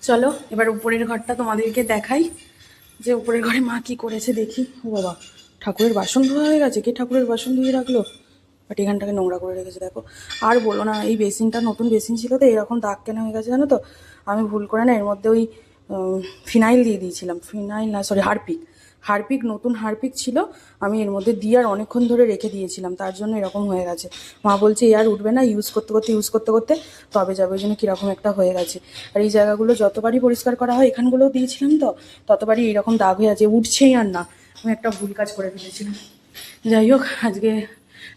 চলো এবার উপরের ঘরটা তোমাদেরকে দেখাই, যে উপরের ঘরে মা কি করেছে দেখি। ও বাবা, ঠাকুরের বাসন ধোয়া হয়ে গেছে। কে ঠাকুরের বাসন ধুয়ে রাখলো? বাট এখানটাকে নোংরা করে রেখেছে দেখো। আর বলো না, এই বেসিনটা নতুন বেসিন ছিল তো এরকম দাগ কেন হয়ে গেছে জানো তো? আমি ভুল করে না এর মধ্যে ওই ফিনাইল দিয়ে দিয়েছিলাম। ফিনাইল না, সরি, হারপিক। হারপিক, নতুন হারপিক ছিল, আমি এর মধ্যে দিয়ে আর অনেকক্ষণ ধরে রেখে দিয়েছিলাম, তার জন্য এরকম হয়ে গেছে। মা বলছে এ আর উঠবে না, ইউজ করতে করতে তবে যাবে, ওই জন্য কীরকম একটা হয়ে গেছে। আর এই জায়গাগুলো যতবারই পরিষ্কার করা হয়, এখানগুলোও দিয়েছিলাম তো, ততবারই এইরকম দাগ হয়ে আছে, উঠছেই আর না। আমি একটা ভুল কাজ করে ফেলেছিলাম। যাই হোক, আজকে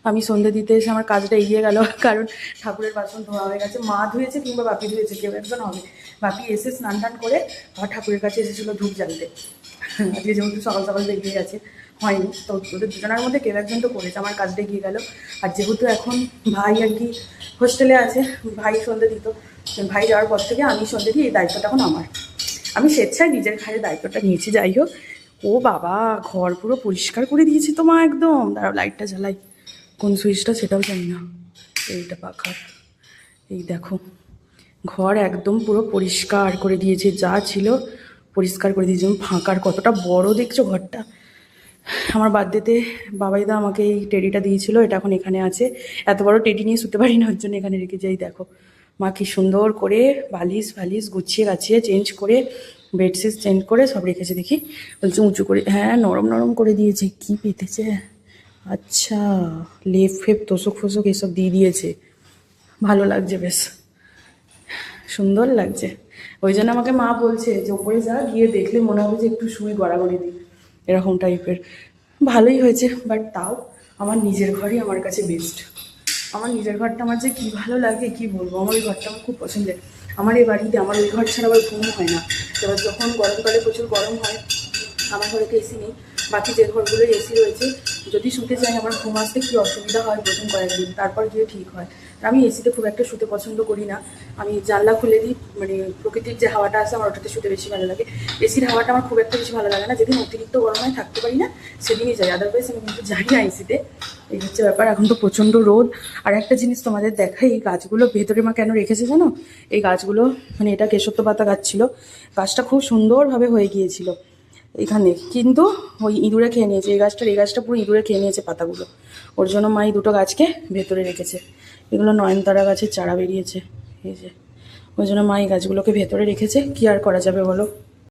আমি সন্ধ্যে দিতে এসে আমার কাজটা এগিয়ে গেল, কারণ ঠাকুরের বাসন ধোয়া হয়ে গেছে। মা ধুয়েছে কিংবা বাপি ধুয়েছে, কেউ একজন হবে। বাপি এসে স্নান টান করে আবার ঠাকুরের কাছে এসেছিলো ধূপ জ্বালতে। আজকে যেহেতু সকাল সকাল বেরিয়ে গেছে, হয়নি তো, ওদের দুজনের মধ্যে কেউ একজন তো করেছে, আমার কাজটা এগিয়ে গেল। আর যেহেতু এখন ভাই আর কি হোস্টেলে আছে, ভাই সন্ধ্যে দিত, ভাই যাওয়ার পর থেকে আমি সন্ধ্যে দিই, এই দায়িত্বটা এখন আমার। আমি স্বেচ্ছায় নিজের ঘাড়ে দায়িত্বটা নিয়েছি। যাই হোক, ও বাবা, ঘর পুরো পরিষ্কার করে দিয়েছি তো মা, একদম। দাঁড়াও লাইটটা জ্বালাই, কোন সুইচটা সেটাও জানি না, এইটা পাখার। এই দেখো, ঘর একদম পুরো পরিষ্কার করে দিয়েছে, যা ছিল পরিষ্কার করে দিয়েছে। ফাঁকার কতটা বড় দেখছো ঘরটা। আমার বার্থডেতে বাবাইদা আমাকে এই টেডিটা দিয়েছিল, এটা এখন এখানে আছে। এত বড় টেডি নিয়ে শুতে পারি না, ওর জন্য এখানে রেখে যাই। দেখো মা কি সুন্দর করে বালিশ ফালিশ গুছিয়ে গাছিয়ে চেঞ্জ করে, বেডশিট চেঞ্জ করে সব রেখেছে। দেখি, বলছে উঁচু করে, হ্যাঁ নরম নরম করে দিয়েছে। কি পেতেছে, আচ্ছা, লেপ ফেপ তোষক ফোষক এসব দিয়ে দিয়েছে। ভালো লাগছে, বেশ সুন্দর লাগছে। ওই জন্য আমাকে মা বলছে যে উপরে যা, গিয়ে দেখলে মনে হবে যে একটু শুই গড়াগড়ি দিই, এরকম টাইপের। ভালোই হয়েছে, বাট তাও আমার নিজের ঘরই আমার কাছে বেস্ট। আমার নিজের ঘরটা আমার যে কী ভালো লাগে কি বলবো। আমার ওই ঘরটা আমার খুব পছন্দের। আমার এই বাড়িতে আমার ওই ঘর ছাড়া আবার ঘুম হয় না। এবার যখন গরমকালে প্রচুর গরম হয়, আমার ঘরে তো এসি নেই, বাকি যে ঘরগুলো এসি রয়েছে, যদি শুতে যাই আমার ঘুম আসতে কী অসুবিধা হয় প্রথম কয়েকদিন, তারপর গিয়ে ঠিক হয়। আর আমি এসিতে খুব একটা শুতে পছন্দ করি না। আমি জানলা খুলে দিই, মানে প্রকৃতির যে হাওয়াটা আছে আমার ওটাতে শুতে বেশি ভালো লাগে। এসির হাওয়াটা আমার খুব একটা বেশি ভালো লাগে না। যেদিন অতিরিক্ত গরমে থাকতে পারি না সেদিনই যাই, আদারওয়াইজ আমি কিন্তু যাই না এসিতে। এই হচ্ছে ব্যাপার। এখন তো প্রচণ্ড রোদ। আর একটা জিনিস তোমাদের দেখাই, এই গাছগুলো ভেতরে মা কেন রেখেছে জানো? এই গাছগুলো, মানে এটা কেশত্ব পাতা গাছ ছিল, গাছটা খুব সুন্দরভাবে হয়ে গিয়েছিল এখানে, কিন্তু ওই ইঁদুরে খেয়ে নিয়েছে। এই গাছটা পুরো ইঁদুরে খেয়ে নিয়েছে পাতাগুলো। ওর জন্য মা এই দুটো গাছকে ভেতরে রেখেছে। এগুলো নয়নতারা গাছের চারা বেরিয়েছে, এই যে, ওই জন্য মা এই গাছগুলোকে ভেতরে রেখেছে। কি আর করা যাবে বলো।